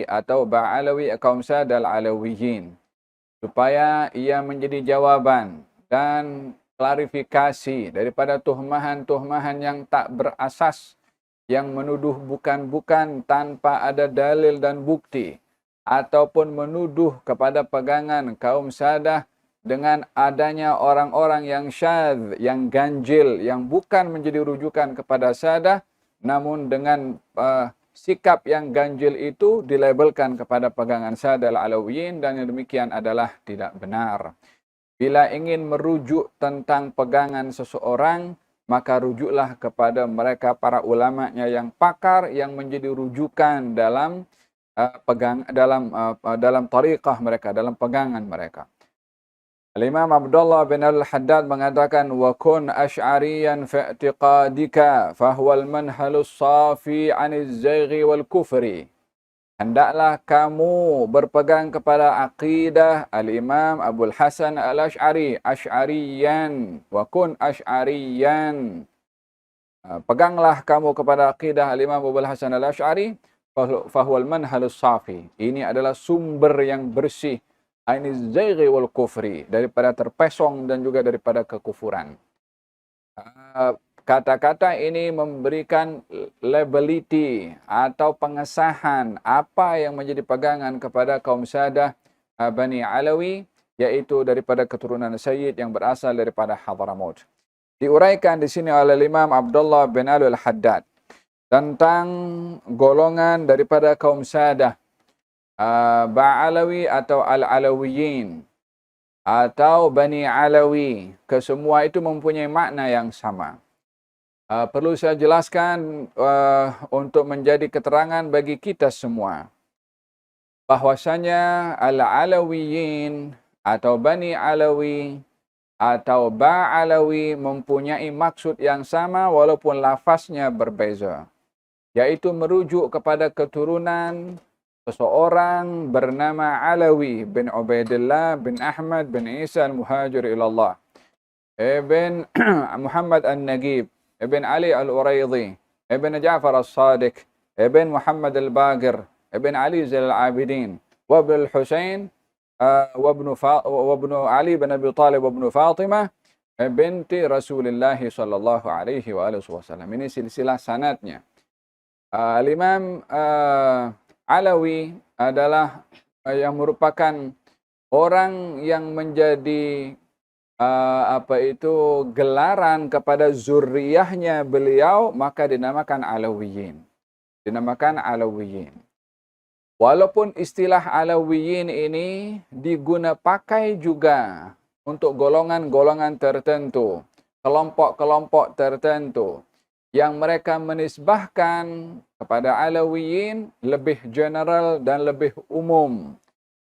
atau Ba'alawi kaum Sadal Alawiyin, supaya ia menjadi jawaban dan klarifikasi daripada tuhmahan-tuhmahan yang tak berasas, yang menuduh bukan-bukan tanpa ada dalil dan bukti, ataupun menuduh kepada pegangan kaum Sadah dengan adanya orang-orang yang syadz, yang ganjil, yang bukan menjadi rujukan kepada Sadah, namun dengan sikap yang ganjil itu dilabelkan kepada pegangan Sadah Al-Alawiyin, dan yang demikian adalah tidak benar. Bila ingin merujuk tentang pegangan seseorang, maka rujuklah kepada mereka para ulamanya yang pakar, yang menjadi rujukan dalam dalam tariqah mereka, dalam pegangan mereka. Al-Imam Abdullah bin Al-Haddad mengatakan, wa kun asy'ariyan fi i'tiqadika fahuwal manhalus safi 'aniz zaighi wal kufri. Hendaklah kamu berpegang kepada aqidah Al-Imam Abul Hasan Al-Asy'ari, asy'ariyan, wa kun asy'ariyan. Peganglah kamu kepada aqidah Al-Imam Abul Hasan Al-Asy'ari, fahuwal manhalus safi. Ini adalah sumber yang bersih, aniz zaighi wal kufri, daripada terpesong dan juga daripada kekufuran. Kata-kata ini memberikan labelity atau pengesahan apa yang menjadi pegangan kepada kaum Sadah Bani Alawi, yaitu daripada keturunan Sayyid yang berasal daripada Hadramaut. Diuraikan di sini oleh Imam Abdullah bin Al-Haddad tentang golongan daripada kaum Sadah Ba'alawi atau Al-Alawiyin atau Bani Alawi. Kesemua itu mempunyai makna yang sama. Perlu saya jelaskan untuk menjadi keterangan bagi kita semua, bahwasanya Al-Alawiyin atau Bani Alawi atau Ba'alawi mempunyai maksud yang sama walaupun lafaznya berbeza, yaitu merujuk kepada keturunan seseorang bernama Alawi bin Ubaidillah bin Ahmad bin Isa al-Muhajir ilallah, ibn Muhammad al-Nagib, ibn Ali al-Uraidhi, ibn Ja'far al-Sadiq, ibn Muhammad al-Baqir, ibn Ali Zain al-Abidin, wa ibn al-Husain, wa ibn Ali bin Abi Talib, wa ibn Fatimah, binti Rasulullah sallallahu alaihi wasallam. Ini silsilah sanadnya. Al-Imam Alawi adalah yang merupakan orang yang menjadi gelaran kepada zuriyahnya beliau, maka dinamakan Alawiyin. Dinamakan Alawiyin. Walaupun istilah Alawiyin ini pakai juga untuk golongan-golongan tertentu, kelompok-kelompok tertentu, yang mereka menisbahkan kepada Alawiyin lebih general dan lebih umum.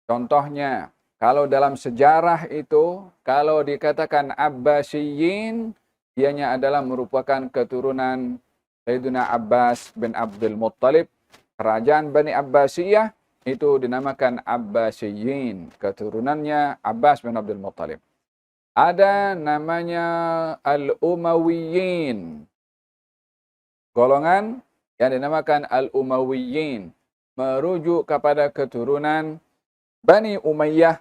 Contohnya, kalau dalam sejarah itu, kalau dikatakan Abbasiyin, ianya adalah merupakan keturunan Sayyidina Abbas bin Abdul Muttalib. Kerajaan Bani Abbasiyah itu dinamakan Abbasiyin, keturunannya Abbas bin Abdul Muttalib. Ada namanya Al-Umayyin, golongan yang dinamakan Al-Umayyin, merujuk kepada keturunan Bani Umayyah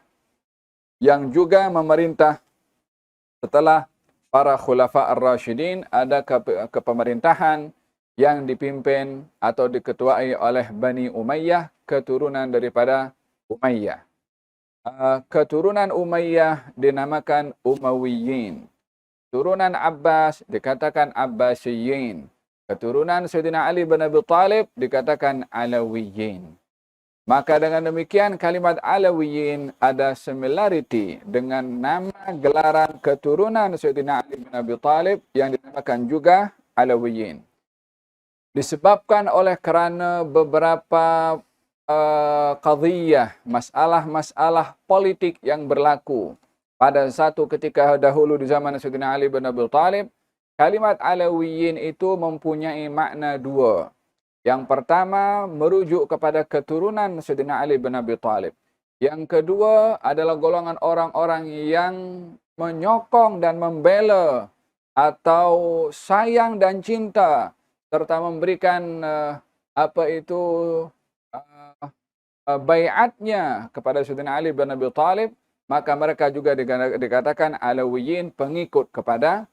yang juga memerintah setelah para Khulafa Ar-Rasyidin. Ada kepemerintahan yang dipimpin atau diketuai oleh Bani Umayyah, keturunan daripada Umayyah. Keturunan Umayyah dinamakan Umayyin. Keturunan Abbas dikatakan Abbasiyin. Keturunan Sayyidina Ali bin Abi Talib dikatakan Alawiyin. Maka dengan demikian kalimat Alawiyin ada similarity dengan nama gelaran keturunan Sayyidina Ali bin Abi Talib yang dinamakan juga Alawiyin. Disebabkan oleh kerana beberapa qadhiyah, masalah-masalah politik yang berlaku pada satu ketika dahulu di zaman Sayyidina Ali bin Abi Talib, kalimat Alawiyin itu mempunyai makna dua. Yang pertama merujuk kepada keturunan Sayyidina Ali bin Abi Talib. Yang kedua adalah golongan orang-orang yang menyokong dan membela atau sayang dan cinta serta memberikan bai'atnya kepada Sayyidina Ali bin Abi Thalib, maka mereka juga dikatakan Alawiyin, pengikut kepada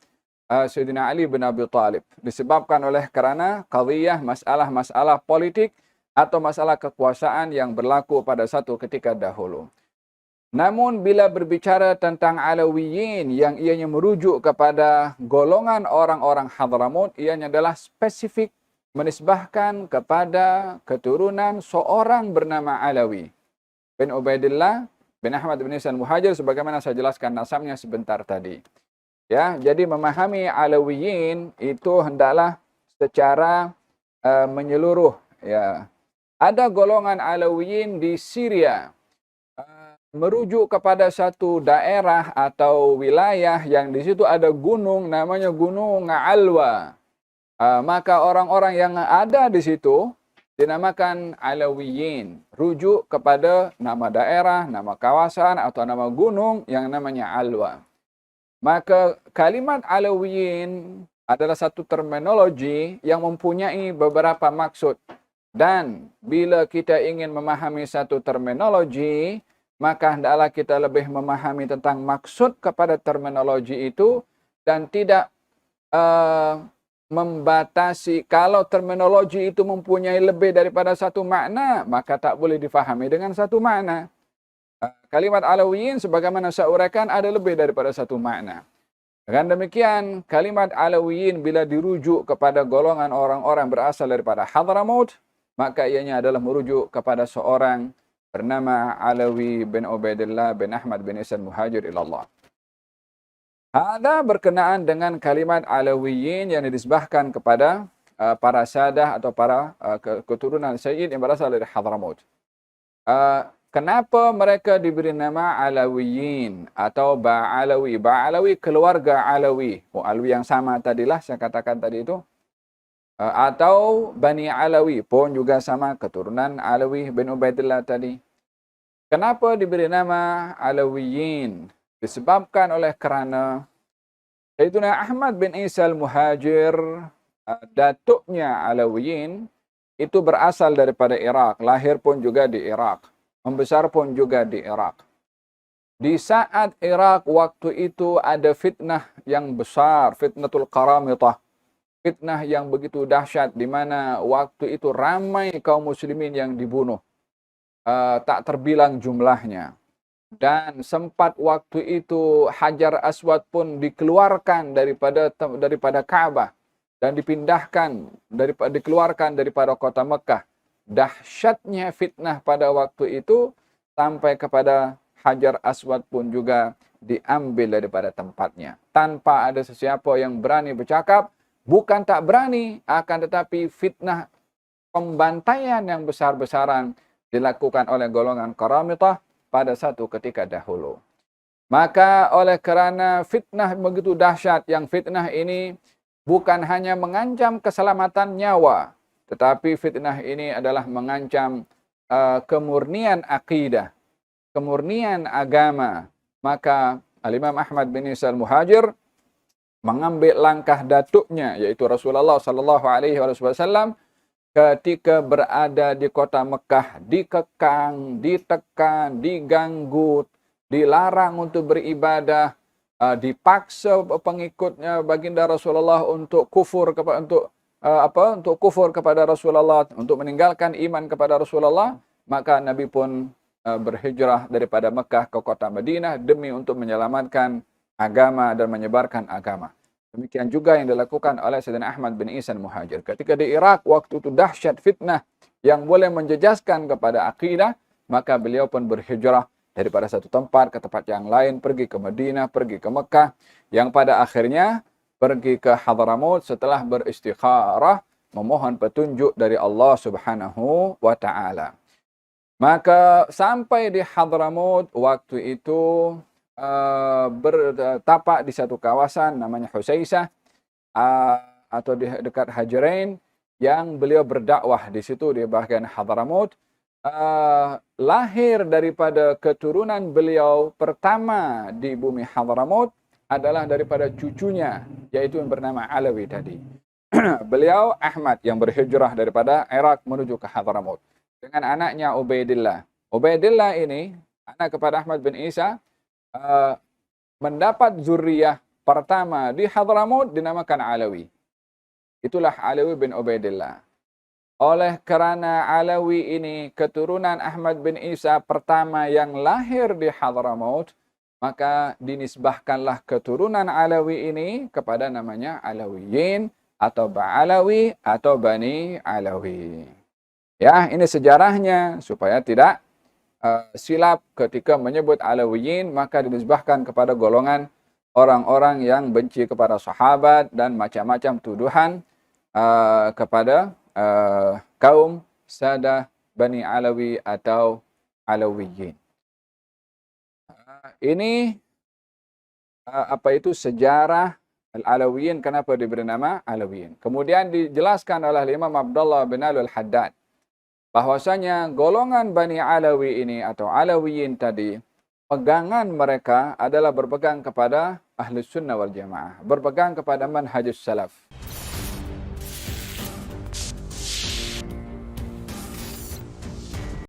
Sayyidina Ali bin Abi Thalib. Disebabkan oleh kerana qadhiyah, masalah-masalah politik atau masalah kekuasaan yang berlaku pada satu ketika dahulu. Namun bila berbicara tentang Alawiyin yang ianya merujuk kepada golongan orang-orang Hadramut, ianya adalah spesifik menisbahkan kepada keturunan seorang bernama Alawi bin Ubaidillah bin Ahmad bin Isa al-Muhajir, sebagaimana saya jelaskan nasabnya sebentar tadi. Ya, jadi memahami Alawiyin itu hendaklah secara menyeluruh. Ya, ada golongan Alawiyin di Syria, merujuk kepada satu daerah atau wilayah yang di situ ada gunung, namanya Gunung Alwa. Maka orang-orang yang ada di situ dinamakan Alawiyin, rujuk kepada nama daerah, nama kawasan atau nama gunung yang namanya Alwa. Maka kalimat Alawiyin adalah satu terminologi yang mempunyai beberapa maksud. Dan bila kita ingin memahami satu terminologi, maka hendaklah kita lebih memahami tentang maksud kepada terminologi itu dan tidak membatasi. Kalau terminologi itu mempunyai lebih daripada satu makna, maka tak boleh difahami dengan satu makna. Kalimat Alawiyin sebagaimana saya uraikan ada lebih daripada satu makna. Dengan demikian, kalimat Alawiyin bila dirujuk kepada golongan orang-orang berasal daripada Hadramut, maka ianya adalah merujuk kepada seorang bernama Alawi bin Ubaidillah bin Ahmad bin Isa al-Muhajir ilallah. Ada berkenaan dengan kalimat Alawiyin yang dinisbahkan kepada para sadah atau para keturunan Sayyid yang berasal dari Hadramut. Kenapa mereka diberi nama Alawiyin atau Ba'alawi? Ba'alawi keluarga Alawi. Alawi yang sama tadilah saya katakan tadi itu. Atau Bani Alawi pun juga sama, keturunan Alawi bin Ubaidillah tadi. Kenapa diberi nama Alawiyin? Disebabkan oleh kerana Sayyidina Ahmad bin Isa al-Muhajir, datuknya Alawiyin, itu berasal daripada Iraq. Lahir pun juga di Iraq. Membesar pun juga di Iraq. Di saat Iraq waktu itu ada fitnah yang besar, fitnatul Qaramitah. Fitnah yang begitu dahsyat di mana waktu itu ramai kaum muslimin yang dibunuh. Tak terbilang jumlahnya. Dan sempat waktu itu Hajar Aswad pun dikeluarkan daripada Ka'bah dan dikeluarkan daripada kota Mekah. Dahsyatnya fitnah pada waktu itu sampai kepada Hajar Aswad pun juga diambil daripada tempatnya. Tanpa ada sesiapa yang berani bercakap, bukan tak berani, akan tetapi fitnah pembantaian yang besar-besaran dilakukan oleh golongan Qaramitah pada satu ketika dahulu. Maka oleh kerana fitnah begitu dahsyat, yang fitnah ini bukan hanya mengancam keselamatan nyawa, tetapi fitnah ini adalah mengancam kemurnian akidah, kemurnian agama. Maka Al-Imam Ahmad bin Isa al-Muhajir mengambil langkah datuknya, yaitu Rasulullah SAW, ketika berada di kota Mekah, dikekang, ditekan, diganggu, dilarang untuk beribadah, dipaksa pengikutnya baginda Rasulullah untuk kufur kepada Rasulullah, untuk meninggalkan iman kepada Rasulullah. Maka Nabi pun berhijrah daripada Mekah ke kota Madinah demi untuk menyelamatkan agama dan menyebarkan agama. Demikian juga yang dilakukan oleh Sayyidina Ahmad bin Isa al-Muhajir. Ketika di Irak, waktu itu dahsyat fitnah yang boleh menjejaskan kepada akidah, maka beliau pun berhijrah daripada satu tempat ke tempat yang lain, pergi ke Madinah, pergi ke Mekah, yang pada akhirnya pergi ke Hadramut setelah beristikharah, memohon petunjuk dari Allah Subhanahu wa Ta'ala. Maka sampai di Hadramut waktu itu bertapak di satu kawasan namanya Husaisah atau di dekat Hajrain, yang beliau berdakwah di situ di bahagian Hadramut. Lahir daripada keturunan beliau pertama di bumi Hadramut adalah daripada cucunya, yaitu yang bernama Alawi tadi. Beliau Ahmad yang berhijrah daripada Iraq menuju ke Hadramut. dengan anaknya Ubaidillah. Ubaidillah ini, anak kepada Ahmad bin Isa, mendapat zuriyah pertama di Hadramaut dinamakan Alawi. Itulah Alawi bin Ubaidillah. Oleh kerana Alawi ini keturunan Ahmad bin Isa pertama yang lahir di Hadramaut, maka dinisbahkanlah keturunan Alawi ini kepada namanya Alawiyin atau Ba'alawi atau Bani Alawi. Ya, ini sejarahnya supaya tidak silap ketika menyebut Alawiyin, maka dinisbahkan kepada golongan orang-orang yang benci kepada sahabat dan macam-macam tuduhan kepada kaum Sadah Bani Alawi atau Alawiyin. Ini sejarah Al-Alawiyin, kenapa diberi nama Alawiyin. Kemudian dijelaskan oleh Imam Abdullah bin Al-Haddad bahwasanya golongan Bani Alawi ini atau Alawiyin tadi, pegangan mereka adalah berpegang kepada Ahlus Sunnah wal Jamaah, berpegang kepada manhajus salaf.